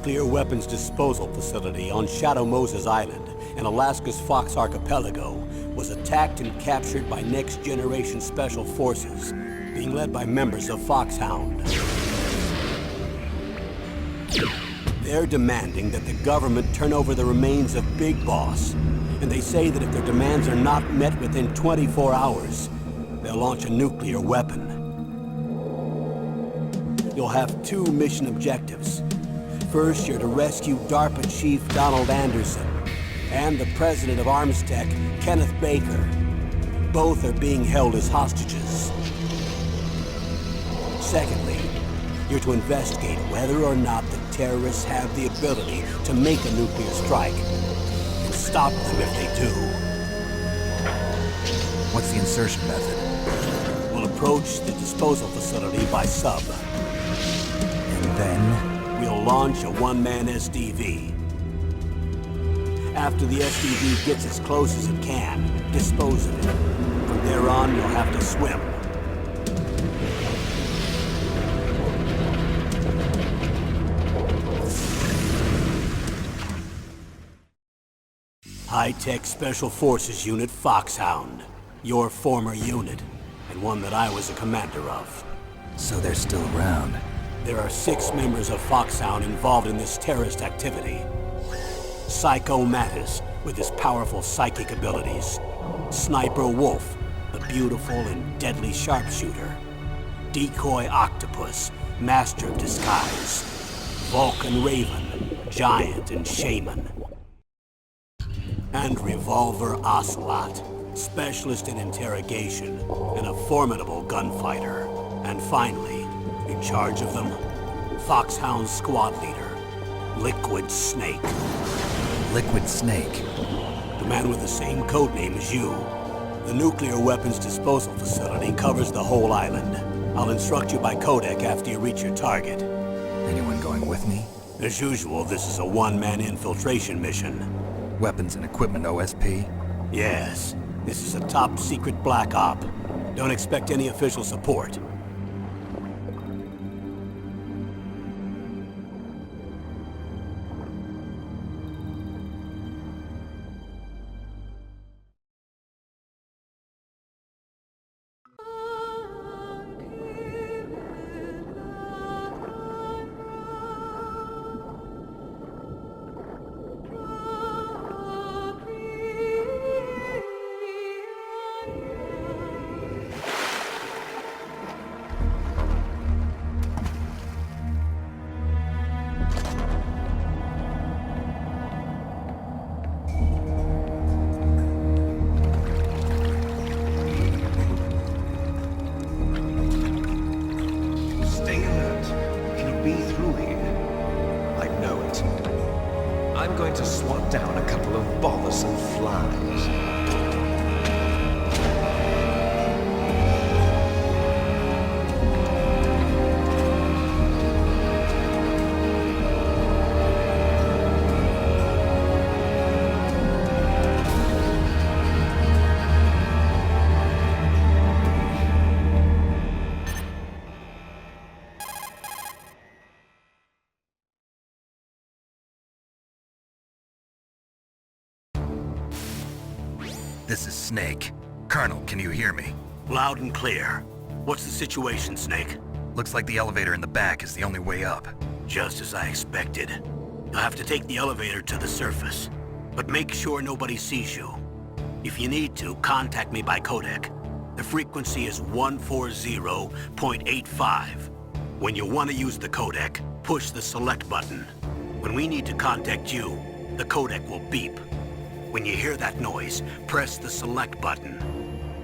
nuclear weapons disposal facility on Shadow Moses Island in Alaska's Fox Archipelago was attacked and captured by Next Generation Special Forces, being led by members of Foxhound. They're demanding that the government turn over the remains of Big Boss, and they say that if their demands are not met within 24 hours, they'll launch a nuclear weapon. You'll have two mission objectives. First, you're to rescue DARPA Chief Donald Anderson and the president of Armstech, Kenneth Baker. Both are being held as hostages. Secondly, you're to investigate whether or not the terrorists have the ability to make a nuclear strike and stop them if they do. What's the insertion method? We'll approach the disposal facility by sub. And then? We'll launch a one-man SDV. After the SDV gets as close as it can, dispose of it. From there on, you'll have to swim. High-Tech Special Forces Unit Foxhound. Your former unit, and one that I was a commander of. So they're still around. There are 6 members of Foxhound involved in this terrorist activity. Psycho Mattis, with his powerful psychic abilities. Sniper Wolf, the beautiful and deadly sharpshooter. Decoy Octopus, master of disguise. Vulcan Raven, giant and shaman. And Revolver Ocelot, specialist in interrogation and a formidable gunfighter. And finally, in charge of them, Foxhound squad leader, Liquid Snake. Liquid Snake? The man with the same codename as you. The nuclear weapons disposal facility covers the whole island. I'll instruct you by codec after you reach your target. Anyone going with me? As usual, this is a one-man infiltration mission. Weapons and equipment OSP? Yes. This is a top-secret black op. Don't expect any official support. I'm going to swat down a couple of bothersome flies. This is Snake. Colonel, can you hear me? Loud and clear. What's the situation, Snake? Looks like the elevator in the back is the only way up. Just as I expected. You'll have to take the elevator to the surface. But make sure nobody sees you. If you need to, contact me by codec. The frequency is 140.85. When you want to use the codec, push the select button. When we need to contact you, the codec will beep. When you hear that noise, press the select button.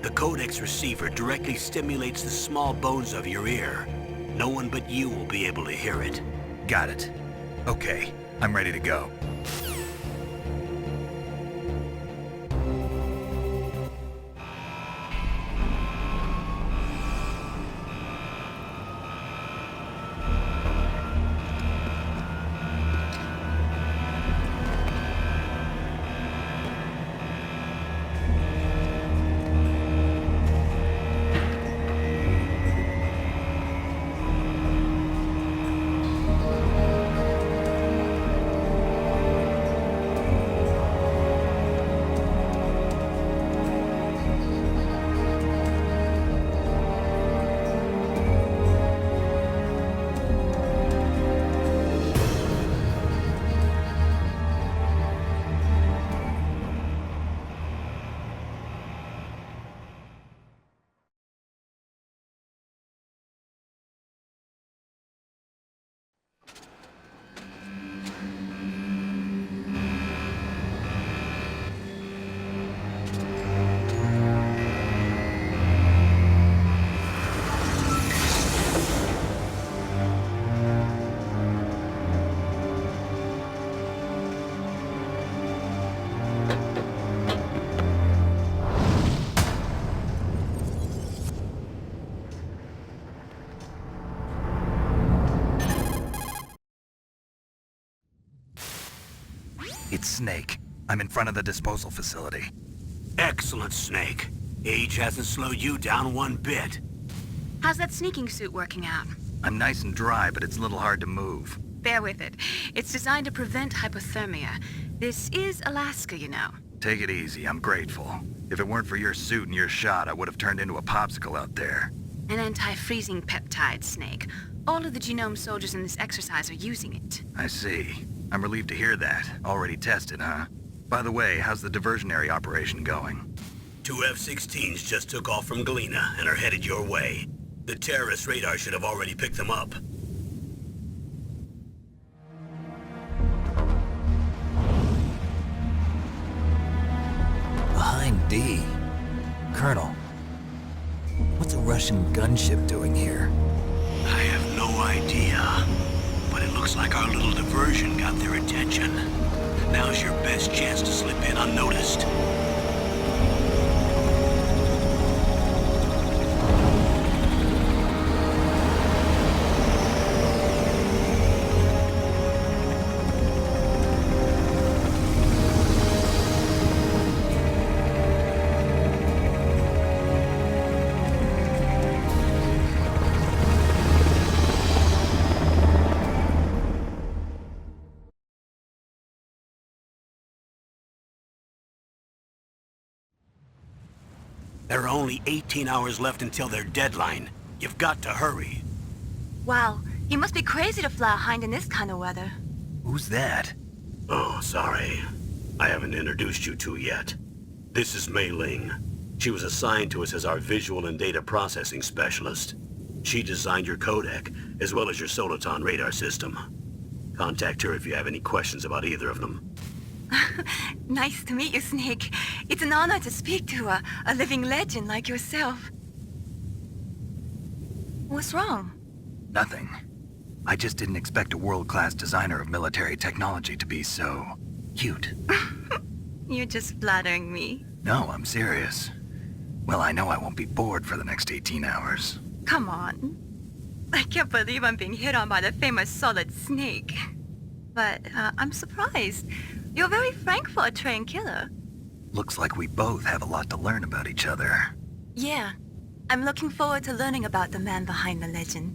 The codec's receiver directly stimulates the small bones of your ear. No one but you will be able to hear it. Got it. Okay, I'm ready to go. Snake. I'm in front of the disposal facility. Excellent, Snake. Age hasn't slowed you down one bit. How's that sneaking suit working out? I'm nice and dry, but it's a little hard to move. Bear with it. It's designed to prevent hypothermia. This is Alaska, you know. Take it easy, I'm grateful. If it weren't for your suit and your shot, I would have turned into a popsicle out there. An anti-freezing peptide, Snake. All of the genome soldiers in this exercise are using it. I see. I'm relieved to hear that. Already tested, huh? By the way, how's the diversionary operation going? 2 F-16s just took off from Galena and are headed your way. The terrorist radar should have already picked them up. Behind D. Colonel, what's a Russian gunship doing here? I have no idea, but it looks like our little diversion got their attention. Now's your best chance to slip in unnoticed. There are only 18 hours left until their deadline. You've got to hurry. Wow, you must be crazy to fly a hind in this kind of weather. Who's that? Oh, sorry. I haven't introduced you to yet. This is Mei Ling. She was assigned to us as our visual and data processing specialist. She designed your codec, as well as your Soliton radar system. Contact her if you have any questions about either of them. Nice to meet you, Snake. It's an honor to speak to a living legend like yourself. What's wrong? Nothing. I just didn't expect a world-class designer of military technology to be so... cute. You're just flattering me. No, I'm serious. Well, I know I won't be bored for the next 18 hours. Come on. I can't believe I'm being hit on by the famous Solid Snake. But I'm surprised. You're very frank for a trained killer. Looks like we both have a lot to learn about each other. Yeah. I'm looking forward to learning about the man behind the legend.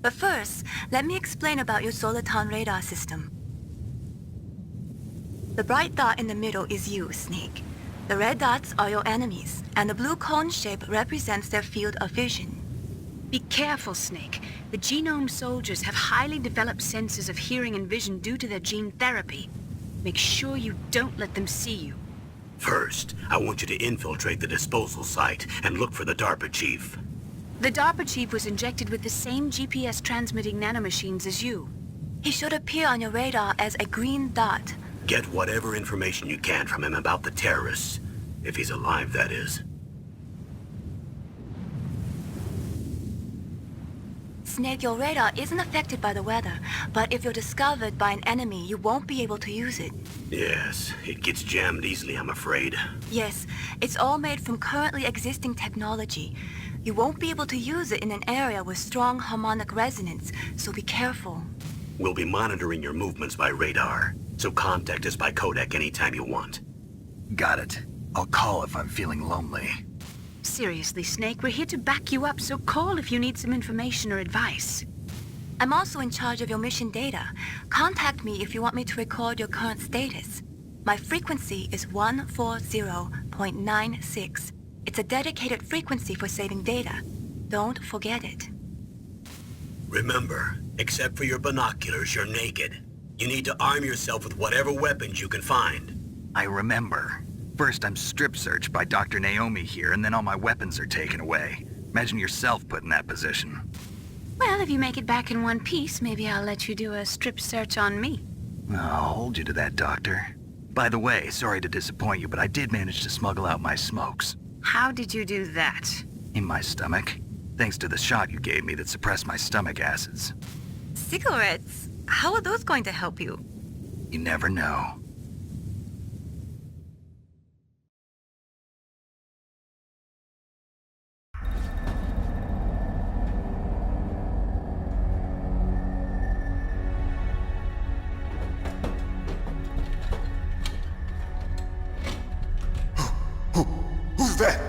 But first, let me explain about your Soliton radar system. The bright dot in the middle is you, Snake. The red dots are your enemies, and the blue cone shape represents their field of vision. Be careful, Snake. The genome soldiers have highly developed senses of hearing and vision due to their gene therapy. Make sure you don't let them see you. First, I want you to infiltrate the disposal site and look for the DARPA chief. The DARPA chief was injected with the same GPS transmitting nanomachines as you. He should appear on your radar as a green dot. Get whatever information you can from him about the terrorists. If he's alive, that is. Snake, your radar isn't affected by the weather, but if you're discovered by an enemy, you won't be able to use it. Yes, it gets jammed easily, I'm afraid. Yes, it's all made from currently existing technology. You won't be able to use it in an area with strong harmonic resonance, so be careful. We'll be monitoring your movements by radar, so contact us by codec anytime you want. Got it. I'll call if I'm feeling lonely. Seriously, Snake, we're here to back you up, so call if you need some information or advice. I'm also in charge of your mission data. Contact me if you want me to record your current status. My frequency is 140.96. It's a dedicated frequency for saving data. Don't forget it. Remember, except for your binoculars, you're naked. You need to arm yourself with whatever weapons you can find. I remember. First, I'm strip searched by Dr. Naomi here, and then all my weapons are taken away. Imagine yourself put in that position. Well, if you make it back in one piece, maybe I'll let you do a strip search on me. I'll hold you to that, Doctor. By the way, sorry to disappoint you, but I did manage to smuggle out my smokes. How did you do that? In my stomach. Thanks to the shot you gave me that suppressed my stomach acids. Cigarettes? How are those going to help you? You never know. that?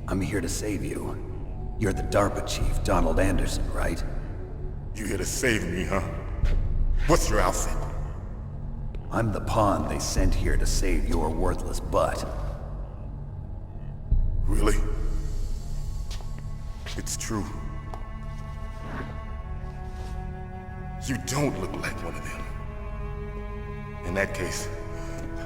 I'm here to save you. You're the DARPA chief, Donald Anderson, right? You here to save me, huh? What's your outfit? I'm the pawn they sent here to save your worthless butt. Really? It's true. You don't look like one of them. In that case,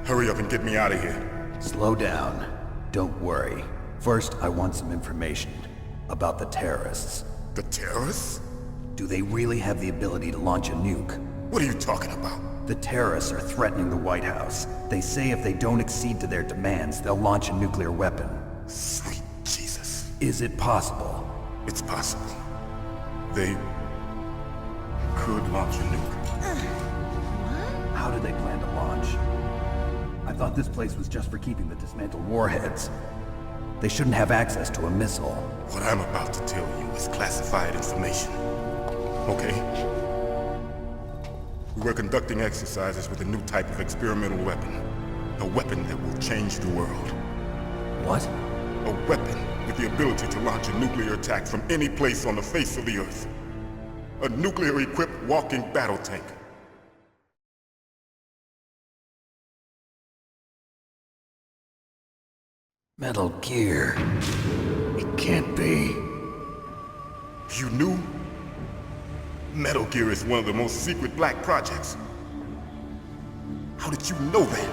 hurry up and get me out of here. Slow down. Don't worry. First, I want some information about the terrorists. The terrorists? Do they really have the ability to launch a nuke? What are you talking about? The terrorists are threatening the White House. They say if they don't accede to their demands, they'll launch a nuclear weapon. Sweet Jesus. Is it possible? It's possible. They could launch a nuke. How do they plan to launch? I thought this place was just for keeping the dismantled warheads. They shouldn't have access to a missile. What I'm about to tell you is classified information. Okay? We were conducting exercises with a new type of experimental weapon. A weapon that will change the world. What? A weapon with the ability to launch a nuclear attack from any place on the face of the Earth. A nuclear-equipped walking battle tank. Metal Gear. It can't be. You knew? Metal Gear is one of the most secret black projects. How did you know that?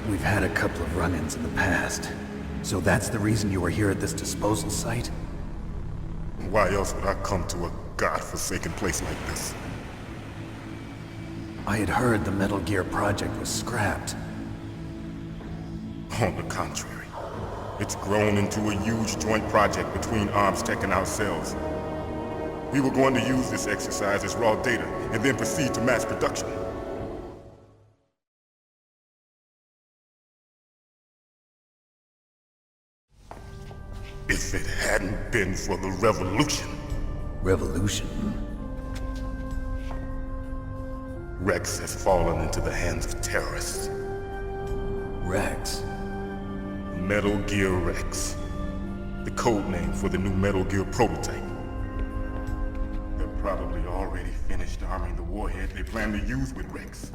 We've had a couple of run-ins in the past. So that's the reason you were here at this disposal site? Why else would I come to a godforsaken place like this? I had heard the Metal Gear project was scrapped. On the contrary, it's grown into a huge joint project between ArmsTech and ourselves. We were going to use this exercise as raw data and then proceed to mass production. If it hadn't been for the revolution, Revolution? Rex has fallen into the hands of terrorists. Rex? Metal Gear Rex. The code name for the new Metal Gear prototype. They're probably already finished arming the warhead they plan to use with Rex.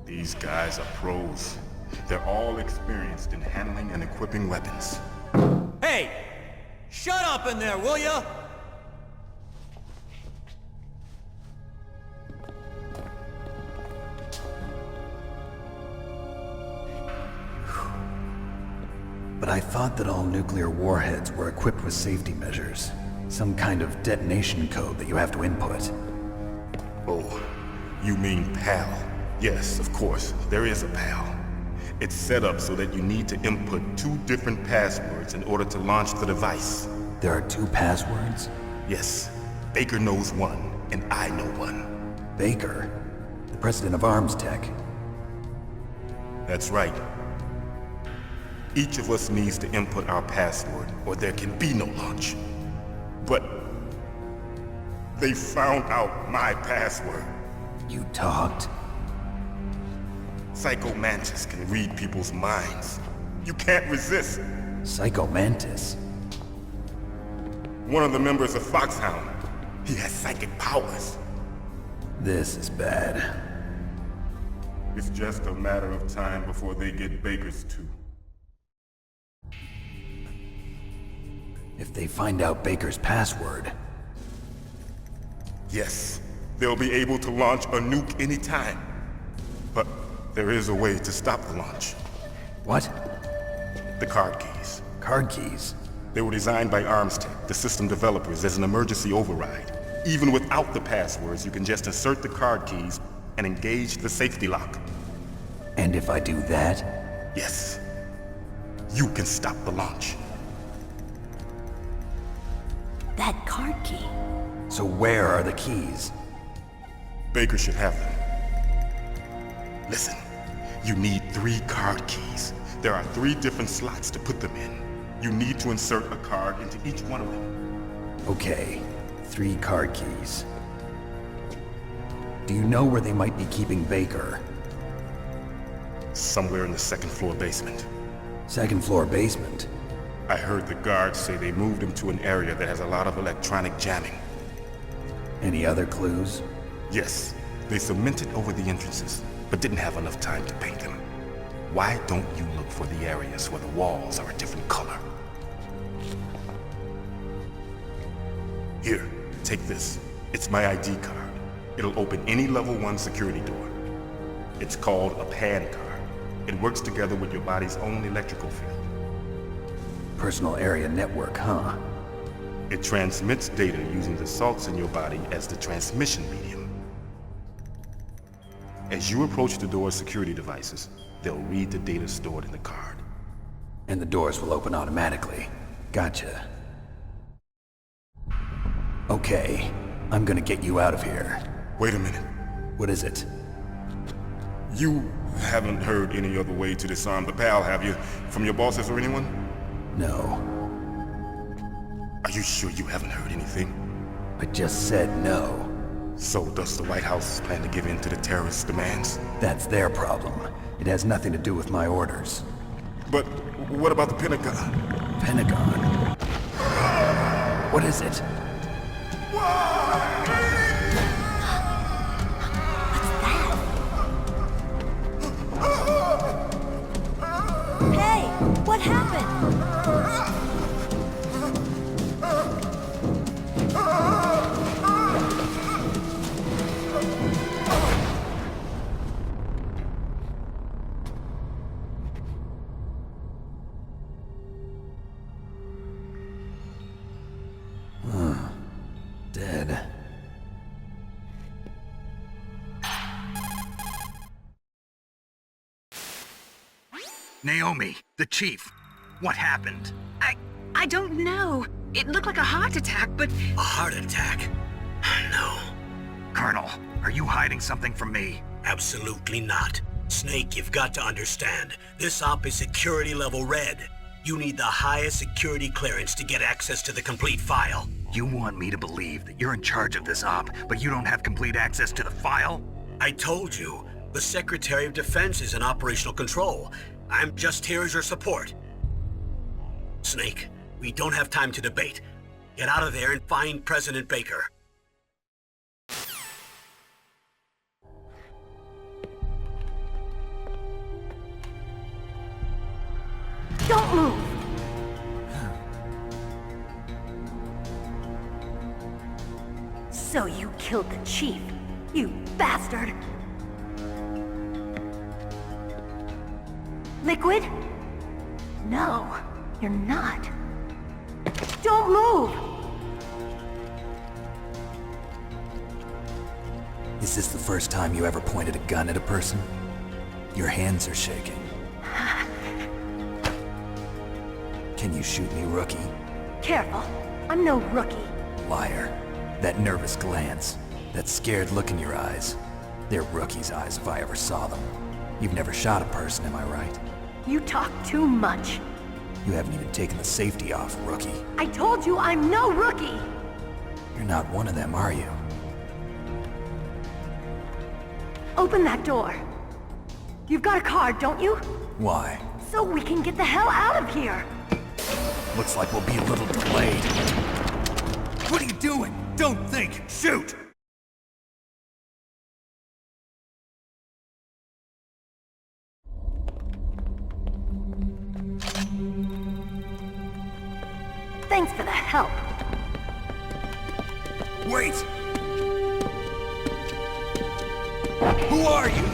These guys are pros. They're all experienced in handling and equipping weapons. Hey! Shut up in there, will ya? But I thought that all nuclear warheads were equipped with safety measures. Some kind of detonation code that you have to input. Oh, you mean PAL? Yes, of course, there is a PAL. It's set up so that you need to input 2 different passwords in order to launch the device. There are 2 passwords? Yes, Baker knows one, and I know one. Baker? The president of ArmsTech? That's right. Each of us needs to input our password, or there can be no launch. But they found out my password. You talked? Psycho Mantis can read people's minds. You can't resist. Psycho Mantis? One of the members of Foxhound. He has psychic powers. This is bad. It's just a matter of time before they get Baker's too. If they find out Baker's password... Yes, they'll be able to launch a nuke anytime. But there is a way to stop the launch. What? The card keys. Card keys? They were designed by ArmsTech, the system developers, as an emergency override. Even without the passwords, you can just insert the card keys and engage the safety lock. And if I do that? Yes. You can stop the launch. That card key. So where are the keys? Baker should have them. Listen, you need 3 card keys. There are 3 different slots to put them in. You need to insert a card into each one of them. Okay, 3 card keys. Do you know where they might be keeping Baker? Somewhere in the second floor basement. Second floor basement? I heard the guards say they moved him to an area that has a lot of electronic jamming. Any other clues? Yes, they cemented over the entrances, but didn't have enough time to paint them. Why don't you look for the areas where the walls are a different color? Here, take this. It's my ID card. It'll open any level 1 security door. It's called a PAN card. It works together with your body's own electrical field. Personal area network, huh? It transmits data using the salts in your body as the transmission medium. As you approach the door's security devices, they'll read the data stored in the card. And the doors will open automatically. Gotcha. Okay, I'm gonna get you out of here. Wait a minute. What is it? You haven't heard any other way to disarm the PAL, have you? From your bosses or anyone? No. Are you sure you haven't heard anything? I just said no. So does the White House plan to give in to the terrorists' demands? That's their problem. It has nothing to do with my orders. But what about the Pentagon? Pentagon? What is it? Hey, what happened? Dead. Naomi, the chief. What happened? I don't know. It looked like a heart attack, but A heart attack? No, Colonel, are you hiding something from me? absolutely not. Snake, you've got to understand. This op is security level red. You need the highest security clearance to get access to the complete file. You want me to believe that you're in charge of this op, but you don't have complete access to the file? I told you, the Secretary of Defense is in operational control. I'm just here as your support. Snake, we don't have time to debate. Get out of there and find President Baker. Don't move! So you killed the chief, you bastard! Liquid? No, you're not. Don't move! Is this the first time you ever pointed a gun at a person? Your hands are shaking. Can you shoot me, rookie? Careful, I'm no rookie. Liar. That nervous glance, that scared look in your eyes. They're rookie's eyes if I ever saw them. You've never shot a person, am I right? You talk too much. You haven't even taken the safety off, rookie. I told you I'm no rookie! You're not one of them, are you? Open that door. You've got a card, don't you? Why? So we can get the hell out of here! Looks like we'll be a little delayed. What are you doing? Don't think! Shoot! Thanks for the help. Wait! Who are you?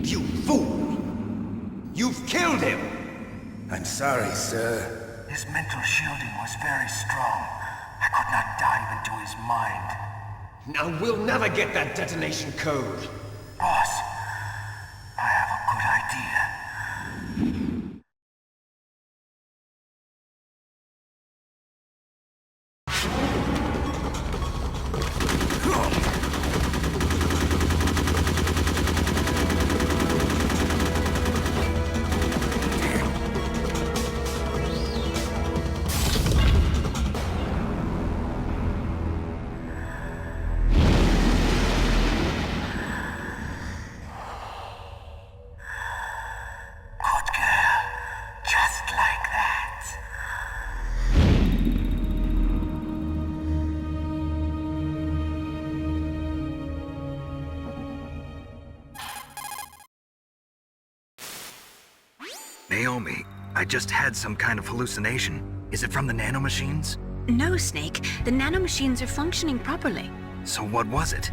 You fool! You've killed him! I'm sorry, sir. His mental shielding was very strong. I could not dive into his mind. Now we'll never get that detonation code. Boss, I have a good idea. I just had some kind of hallucination. Is it from the nanomachines? No, Snake. The nanomachines are functioning properly. So what was it?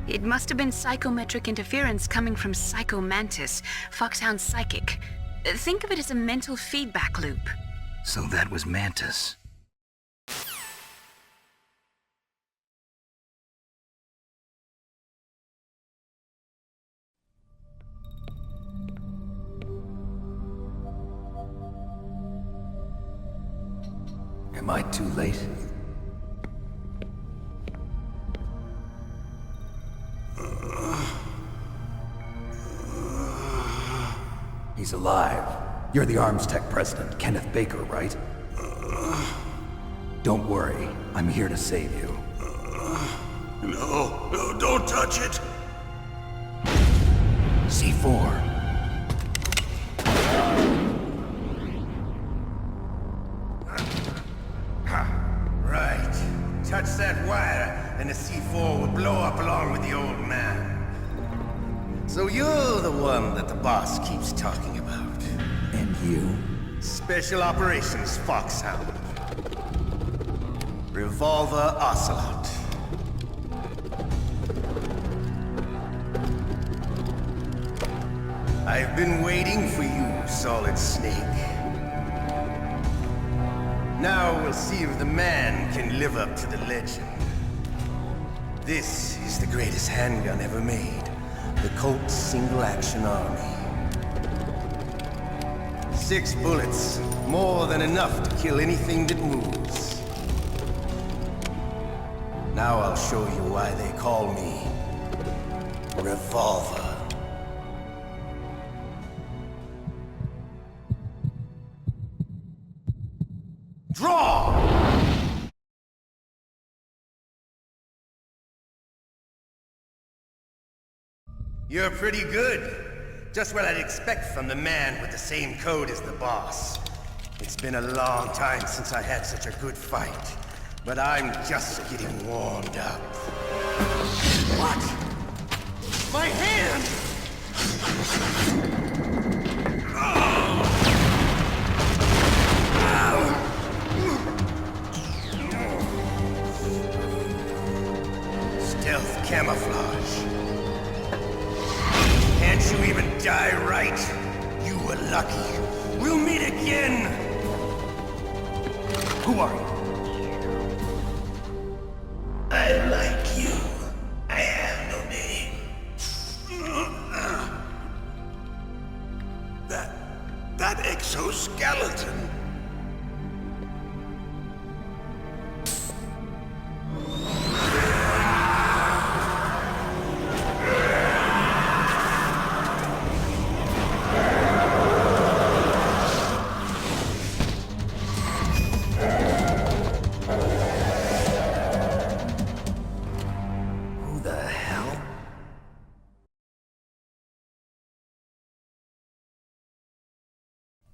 It must have been psychometric interference coming from Psycho Mantis, Foxhound's psychic. Think of it as a mental feedback loop. So that was Mantis. Am I too late? He's alive. You're the Arms Tech president, Kenneth Baker, right? Don't worry. I'm here to save you. No, don't touch it! C4. Right. Touch that wire, and the C4 will blow up along with the old man. So you're the one that the boss keeps talking about. And you? Special Operations Foxhound. Revolver Ocelot. I've been waiting for you, Solid Snake. Now we'll see if the man can live up to the legend. This is the greatest handgun ever made. The Colt Single Action Army. 6 bullets, more than enough to kill anything that moves. Now I'll show you why they call me Revolver. Draw! You're pretty good. Just what I'd expect from the man with the same code as the boss. It's been a long time since I had such a good fight, but I'm just getting warmed up. What? My hand! Stealth camouflage. Can't you even die right? You were lucky. We'll meet again! Who are you? I like you. I have no name. That exoskeleton.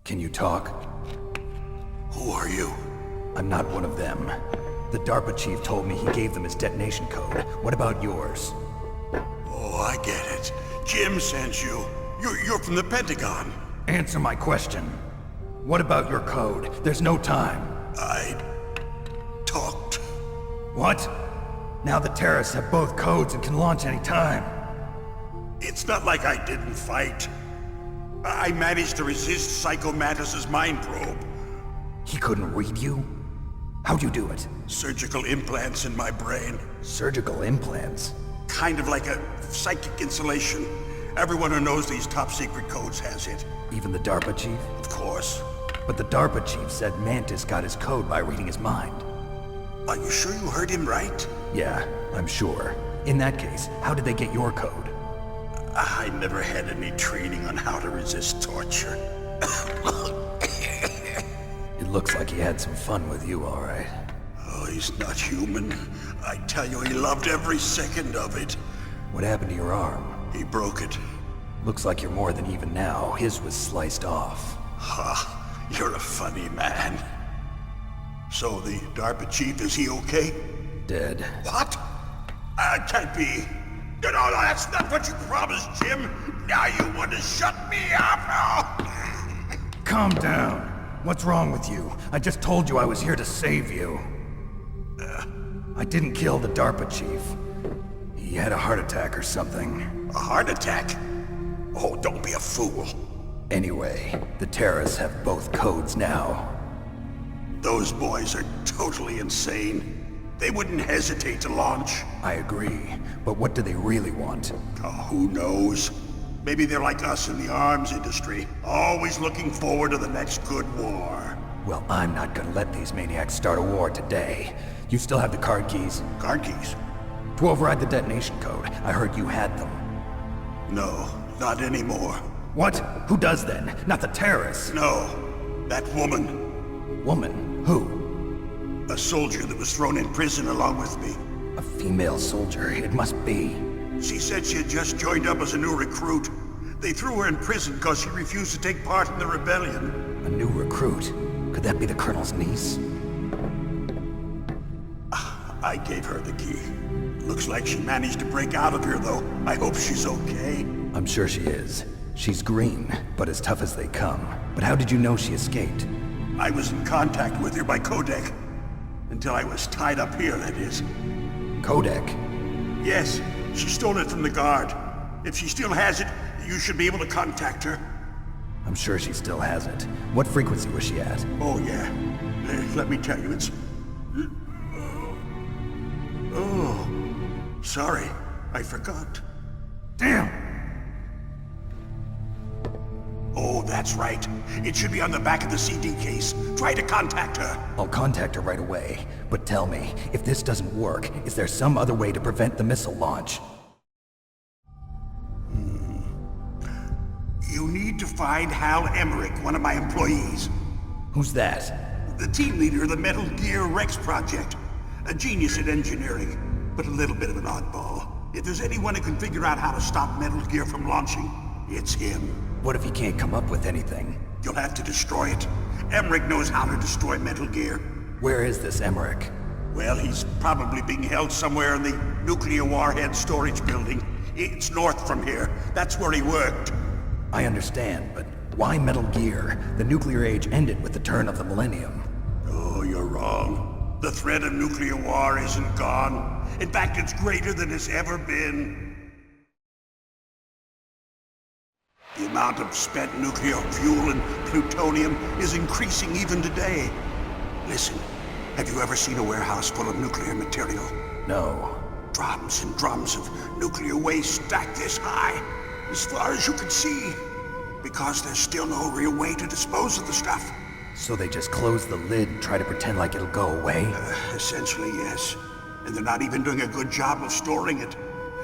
Can you talk? Who are you? I'm not one of them. The DARPA chief told me he gave them his detonation code. What about yours? Oh, I get it. Jim sent you. You're from the Pentagon. Answer my question. What about your code? There's no time. I talked. What? Now the terrorists have both codes and can launch any time. It's not like I didn't fight. I managed to resist Psycho Mantis's mind probe. He couldn't read you? How'd you do it? Surgical implants in my brain. Surgical implants? Kind of like a psychic insulation. Everyone who knows these top secret codes has it. Even the DARPA chief? Of course. But the DARPA chief said Mantis got his code by reading his mind. Are you sure you heard him right? Yeah, I'm sure. In that case, how did they get your code? I never had any training on how to resist torture. It looks like he had some fun with you, all right. Oh, he's not human. I tell you, he loved every second of it. What happened to your arm? He broke it. Looks like you're more than even now. His was sliced off. Ha, you're a funny man. So the DARPA chief, is he okay? Dead. What? Can't be. No, that's not what you promised, Jim. Now you want to shut me up? Calm down. What's wrong with you? I just told you I was here to save you. I didn't kill the DARPA chief. He had a heart attack or something. A heart attack? Oh, don't be a fool. Anyway, the terrorists have both codes now. Those boys are totally insane. They wouldn't hesitate to launch. I agree, but what do they really want? Oh, who knows? Maybe they're like us in the arms industry, always looking forward to the next good war. Well, I'm not gonna let these maniacs start a war today. You still have the card keys? Card keys? To override the detonation code. I heard you had them. No, not anymore. What? Who does then? Not the terrorists? No, that woman. Woman? Who? A soldier that was thrown in prison along with me. A female soldier, it must be. She said she had just joined up as a new recruit. They threw her in prison because she refused to take part in the rebellion. A new recruit? Could that be the Colonel's niece? I gave her the key. Looks like she managed to break out of here, though. I hope she's okay. I'm sure she is. She's green, but as tough as they come. But how did you know she escaped? I was in contact with her by codec. Until I was tied up here, that is. Codec? Yes, she stole it from the guard. If she still has it, you should be able to contact her. I'm sure she still has it. What frequency was she at? Oh, yeah. Let me tell you, it's... Oh, sorry. I forgot. Damn! Oh, that's right. It should be on the back of the CD case. Try to contact her. I'll contact her right away. But tell me, if this doesn't work, is there some other way to prevent the missile launch? You need to find Hal Emmerich, one of my employees. Who's that? The team leader of the Metal Gear Rex project. A genius at engineering, but a little bit of an oddball. If there's anyone who can figure out how to stop Metal Gear from launching, it's him. What if he can't come up with anything? You'll have to destroy it. Emmerich knows how to destroy Metal Gear. Where is this Emmerich? Well, he's probably being held somewhere in the nuclear warhead storage building. It's north from here. That's where he worked. I understand, but why Metal Gear? The nuclear age ended with the turn of the millennium. Oh, you're wrong. The threat of nuclear war isn't gone. In fact, it's greater than it's ever been. The amount of spent nuclear fuel and plutonium is increasing even today. Listen, have you ever seen a warehouse full of nuclear material? No. Drums and drums of nuclear waste stacked this high, as far as you can see. Because there's still no real way to dispose of the stuff. So they just close the lid and try to pretend like it'll go away? Essentially, yes. And they're not even doing a good job of storing it.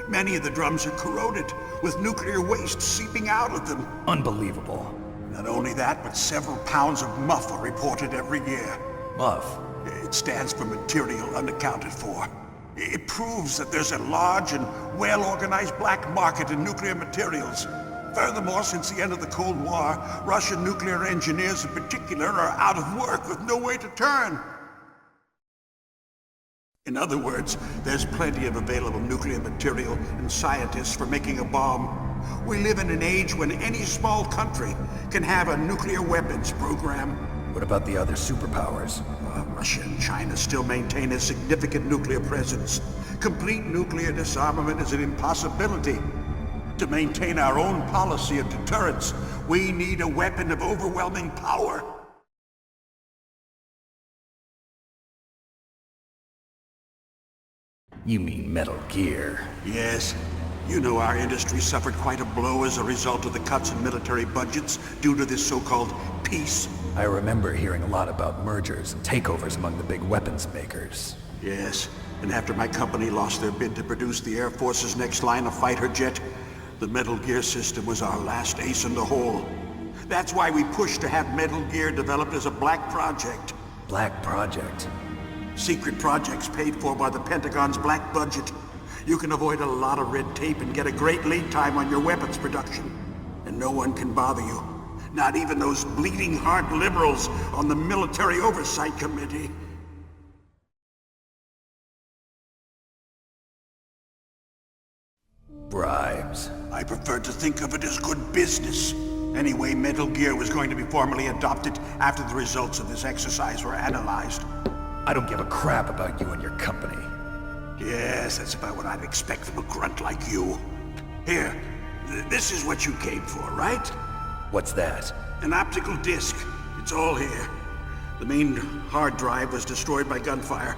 Many of the drums are corroded, with nuclear waste seeping out of them. Unbelievable. Not only that, but several pounds of MUF are reported every year. MUF? It stands for material unaccounted for. It proves that there's a large and well-organized black market in nuclear materials. Furthermore, since the end of the Cold War, Russian nuclear engineers in particular are out of work with no way to turn. In other words, there's plenty of available nuclear material and scientists for making a bomb. We live in an age when any small country can have a nuclear weapons program. What about the other superpowers? Russia and China still maintain a significant nuclear presence. Complete nuclear disarmament is an impossibility. To maintain our own policy of deterrence, we need a weapon of overwhelming power. You mean Metal Gear? Yes. You know our industry suffered quite a blow as a result of the cuts in military budgets due to this so-called peace. I remember hearing a lot about mergers and takeovers among the big weapons makers. Yes, and after my company lost their bid to produce the Air Force's next line of fighter jet, the Metal Gear system was our last ace in the hole. That's why we pushed to have Metal Gear developed as a black project. Black project? Secret projects paid for by the Pentagon's black budget. You can avoid a lot of red tape and get a great lead time on your weapons production. And no one can bother you. Not even those bleeding heart liberals on the Military Oversight Committee. Bribes. I prefer to think of it as good business. Anyway, Metal Gear was going to be formally adopted after the results of this exercise were analyzed. I don't give a crap about you and your company. Yes, that's about what I'd expect from a grunt like you. Here, this is what you came for, right? What's that? An optical disc. It's all here. The main hard drive was destroyed by gunfire.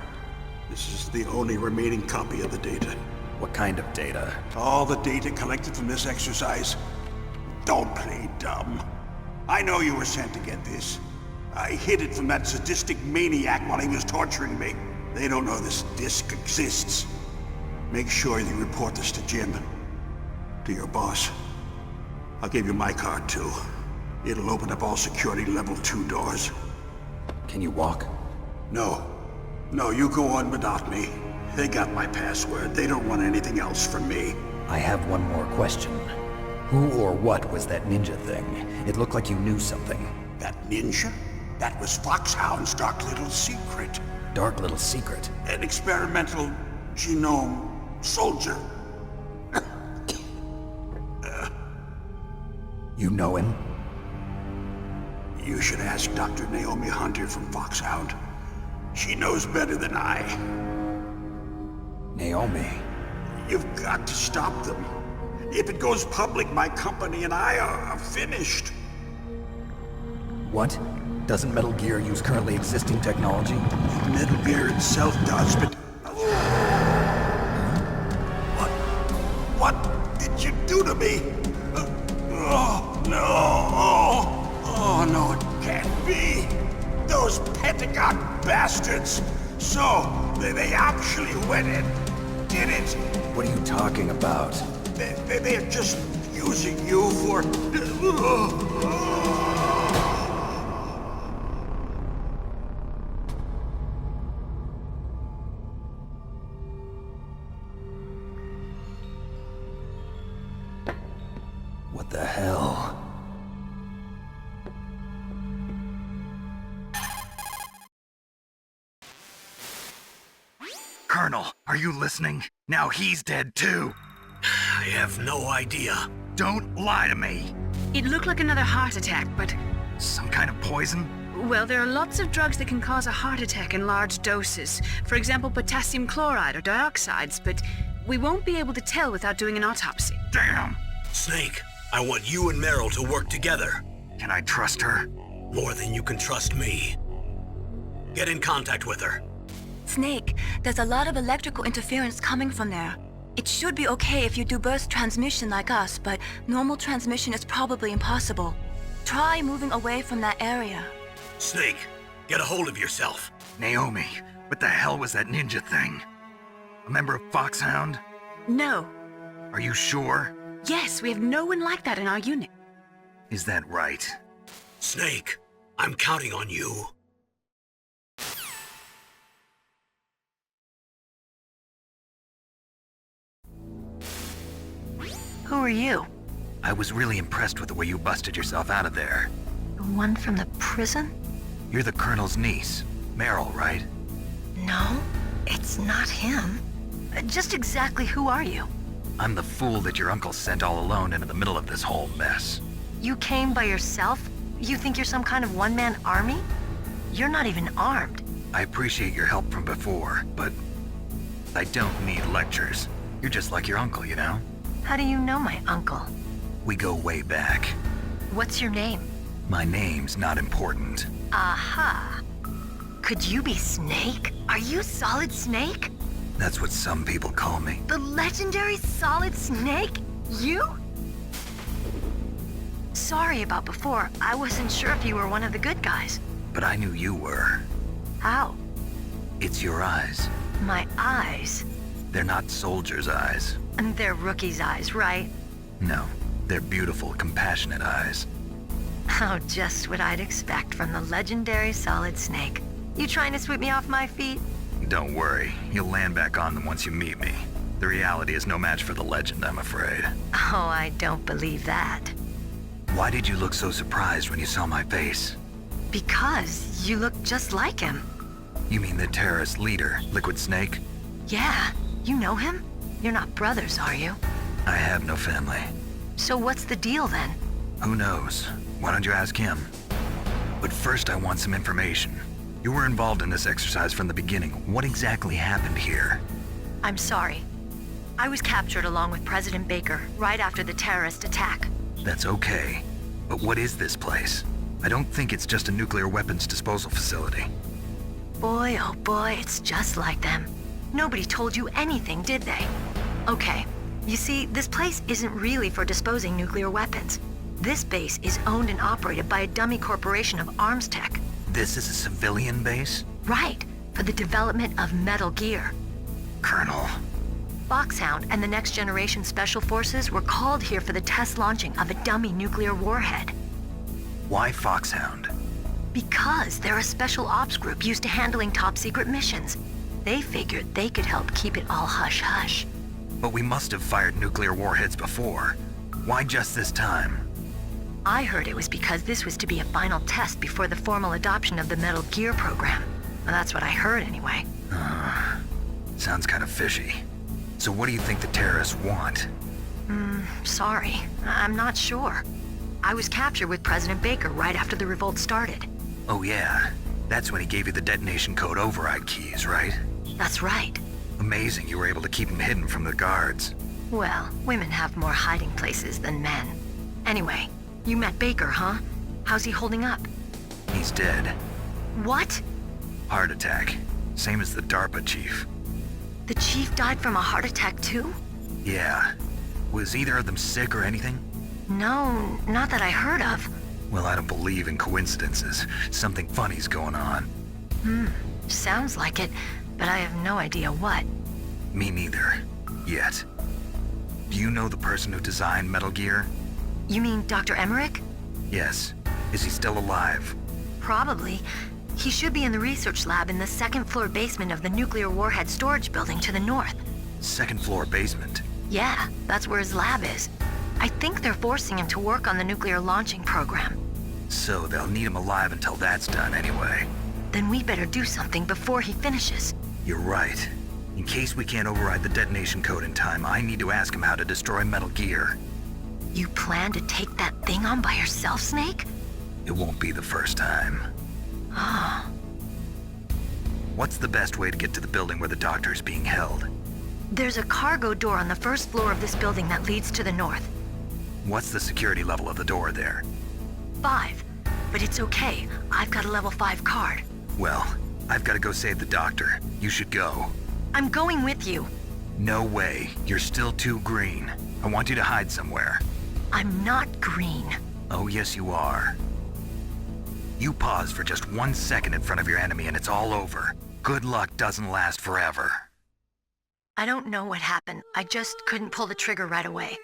This is the only remaining copy of the data. What kind of data? All the data collected from this exercise. Don't play dumb. I know you were sent to get this. I hid it from that sadistic maniac while he was torturing me. They don't know this disc exists. Make sure you report this to Jim. To your boss. I'll give you my card too. It'll open up all security level 2 doors. Can you walk? No. No, you go on without me. They got my password. They don't want anything else from me. I have one more question. Who or what was that ninja thing? It looked like you knew something. That ninja? That was Foxhound's dark little secret. Dark little secret? An experimental genome soldier. You know him? You should ask Dr. Naomi Hunter from Foxhound. She knows better than I. Naomi? You've got to stop them. If it goes public, my company and I are finished. What? Doesn't Metal Gear use currently existing technology? Metal Gear itself does, but... What did you do to me? Oh, no! Oh, no, it can't be! Those Pentagon bastards! So, they actually went and did it! What are you talking about? They're just using you for... What the hell? Colonel, are you listening? Now he's dead too. I have no idea. Don't lie to me. It looked like another heart attack, but... Some kind of poison? Well, there are lots of drugs that can cause a heart attack in large doses. For example, potassium chloride or dioxides, but we won't be able to tell without doing an autopsy. Damn! Snake, I want you and Meryl to work together. Can I trust her? More than you can trust me. Get in contact with her. Snake, there's a lot of electrical interference coming from there. It should be okay if you do burst transmission like us, but normal transmission is probably impossible. Try moving away from that area. Snake, get a hold of yourself. Naomi, what the hell was that ninja thing? A member of Foxhound? No. Are you sure? Yes, we have no one like that in our unit. Is that right? Snake, I'm counting on you. Who are you? I was really impressed with the way you busted yourself out of there. The one from the prison? You're the Colonel's niece, Meryl, right? No, it's not him. Just exactly who are you? I'm the fool that your uncle sent all alone into the middle of this whole mess. You came by yourself? You think you're some kind of one-man army? You're not even armed. I appreciate your help from before, but I don't need lectures. You're just like your uncle, you know? How do you know my uncle? We go way back. What's your name? My name's not important. Aha. Could you be Snake? Are you Solid Snake? That's what some people call me. The legendary Solid Snake? You? Sorry about before. I wasn't sure if you were one of the good guys. But I knew you were. How? It's your eyes. My eyes? They're not soldiers' eyes. And they're rookies' eyes, right? No, they're beautiful, compassionate eyes. Oh, just what I'd expect from the legendary Solid Snake. You trying to sweep me off my feet? Don't worry, you'll land back on them once you meet me. The reality is no match for the legend, I'm afraid. Oh, I don't believe that. Why did you look so surprised when you saw my face? Because you look just like him. You mean the terrorist leader, Liquid Snake? Yeah, you know him? You're not brothers, are you? I have no family. So what's the deal then? Who knows? Why don't you ask him? But first I want some information. You were involved in this exercise from the beginning. What exactly happened here? I'm sorry. I was captured along with President Baker right after the terrorist attack. That's okay. But what is this place? I don't think it's just a nuclear weapons disposal facility. Boy, oh boy, it's just like them. Nobody told you anything, did they? Okay, you see, this place isn't really for disposing nuclear weapons. This base is owned and operated by a dummy corporation of arms tech. This is a civilian base? Right, for the development of Metal Gear. Colonel. Foxhound and the Next Generation Special Forces were called here for the test launching of a dummy nuclear warhead. Why Foxhound? Because they're a special ops group used to handling top-secret missions. They figured they could help keep it all hush-hush. But we must have fired nuclear warheads before. Why just this time? I heard it was because this was to be a final test before the formal adoption of the Metal Gear program. Well, that's what I heard anyway. Sounds kind of fishy. So what do you think the terrorists want? Sorry. I'm not sure. I was captured with President Baker right after the revolt started. Oh yeah, that's when he gave you the detonation code override keys, right? That's right. Amazing you were able to keep him hidden from the guards. Well, women have more hiding places than men. Anyway, you met Baker, huh? How's he holding up? He's dead. What? Heart attack. Same as the DARPA chief. The chief died from a heart attack too? Yeah. Was either of them sick or anything? No, not that I heard of. Well, I don't believe in coincidences. Something funny's going on. Sounds like it, but I have no idea what. Me neither. Yet. Do you know the person who designed Metal Gear? You mean Dr. Emmerich? Yes. Is he still alive? Probably. He should be in the research lab in the second-floor basement of the nuclear warhead storage building to the north. Second floor basement? Yeah, that's where his lab is. I think they're forcing him to work on the nuclear launching program. So they'll need him alive until that's done anyway. Then we better do something before he finishes. You're right. In case we can't override the detonation code in time, I need to ask him how to destroy Metal Gear. You plan to take that thing on by yourself, Snake? It won't be the first time. What's the best way to get to the building where the doctor is being held? There's a cargo door on the first floor of this building that leads to the north. What's the security level of the door there? 5. But it's okay. I've got a level 5 card. Well, I've got to go save the doctor. You should go. I'm going with you. No way. You're still too green. I want you to hide somewhere. I'm not green. Oh, yes you are. You pause for just 1 second in front of your enemy and it's all over. Good luck doesn't last forever. I don't know what happened. I just couldn't pull the trigger right away.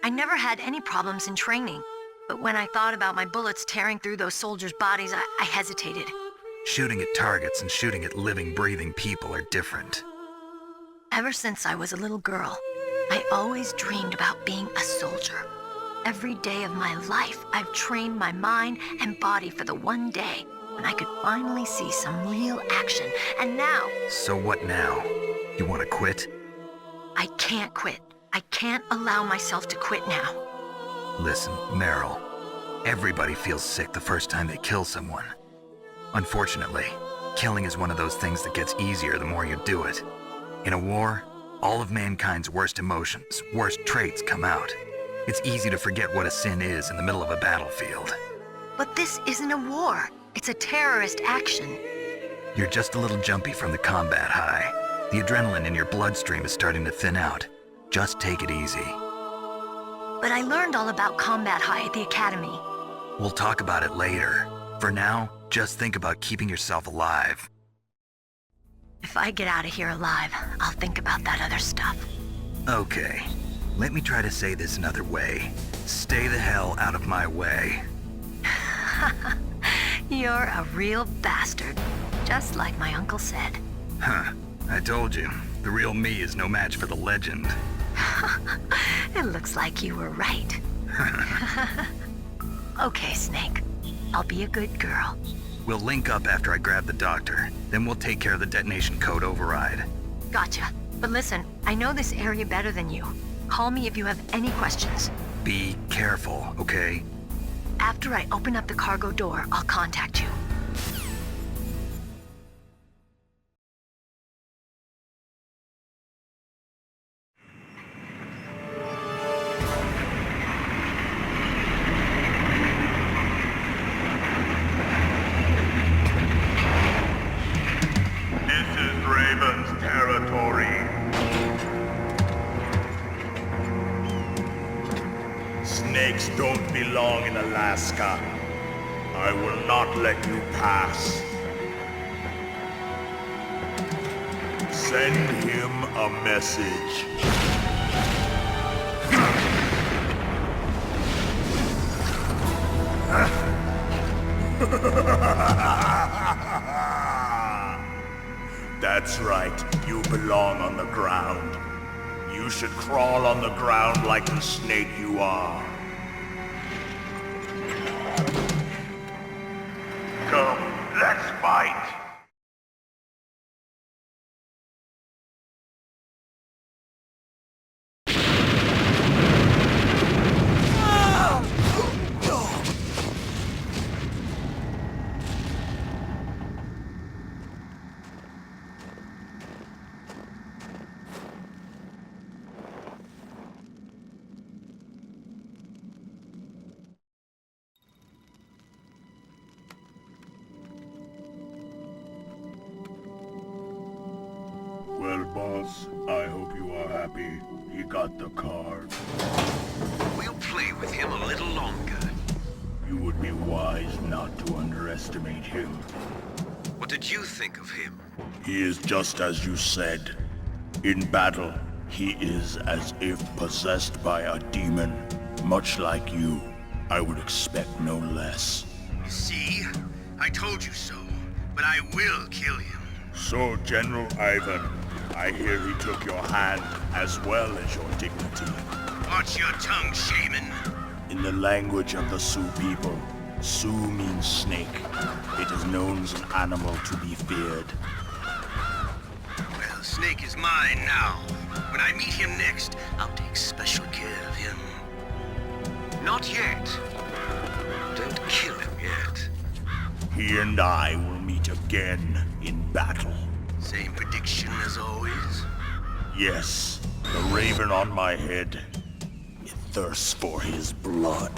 I never had any problems in training, but when I thought about my bullets tearing through those soldiers' bodies, I hesitated. Shooting at targets and shooting at living, breathing people are different. Ever since I was a little girl, I always dreamed about being a soldier. Every day of my life, I've trained my mind and body for the one day when I could finally see some real action, and now... So what now? You want to quit? I can't quit. I can't allow myself to quit now. Listen, Meryl. Everybody feels sick the first time they kill someone. Unfortunately, killing is one of those things that gets easier the more you do it. In a war, all of mankind's worst emotions, worst traits come out. It's easy to forget what a sin is in the middle of a battlefield. But this isn't a war. It's a terrorist action. You're just a little jumpy from the combat high. The adrenaline in your bloodstream is starting to thin out. Just take it easy. But I learned all about combat high at the academy. We'll talk about it later. For now, just think about keeping yourself alive. If I get out of here alive, I'll think about that other stuff. Okay. Let me try to say this another way. Stay the hell out of my way. You're a real bastard. Just like my uncle said. Huh. I told you. The real me is no match for the legend. It looks like you were right. Okay, Snake. I'll be a good girl. We'll link up after I grab the doctor. Then we'll take care of the detonation code override. Gotcha. But listen, I know this area better than you. Call me if you have any questions. Be careful, okay? After I open up the cargo door, I'll contact you. This is Raven's territory. Snakes don't belong in Alaska. I will not let you pass. Send him a message. That's right, you belong on the ground. You should crawl on the ground like the snake you are. Come, let's fight! Well, boss, I hope you are happy. He got the card. We'll play with him a little longer. You would be wise not to underestimate him. What did you think of him? He is just as you said. In battle, he is as if possessed by a demon. Much like you, I would expect no less. See? I told you so. But I will kill him. So, General Ivan, I hear he took your hand as well as your dignity. Watch your tongue, shaman. In the language of the Sioux people, Sioux means snake. It is known as an animal to be feared. Well, Snake is mine now. When I meet him next, I'll take special care of him. Not yet. Don't kill him yet. He and I will meet again in battle. Same prediction as always? Yes, the raven on my head. It thirsts for his blood.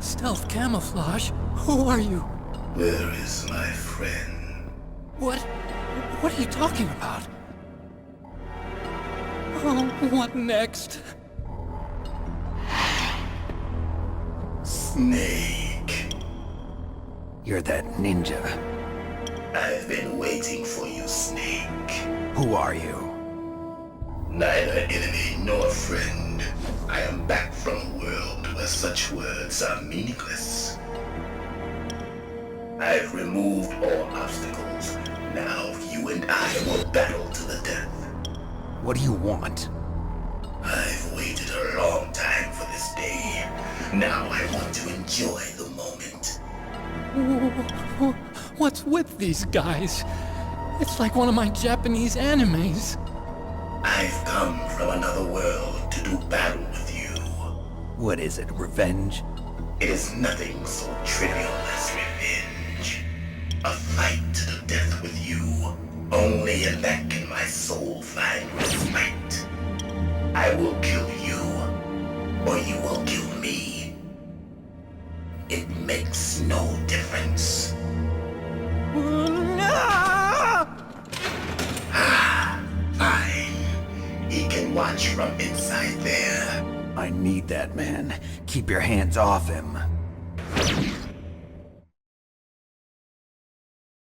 Stealth camouflage? Who are you? Where is my friend? What are you talking about? Oh, what next? Snake. You're that ninja. I've been waiting for you, Snake. Who are you? Neither enemy nor friend. I am back from a world where such words are meaningless. I've removed all obstacles. Now you and I will battle to the death. What do you want? I've waited a long time for this day. Now I want to enjoy the moment. What's with these guys? It's like one of my Japanese animes. I've come from another world to do battle with you. What is it, revenge? It is nothing so trivial as revenge. A fight to the death with you. Only in that can my soul find respite. I will kill you, or you will kill me. It makes no difference. Fine. He can watch from inside there. I need that man. Keep your hands off him.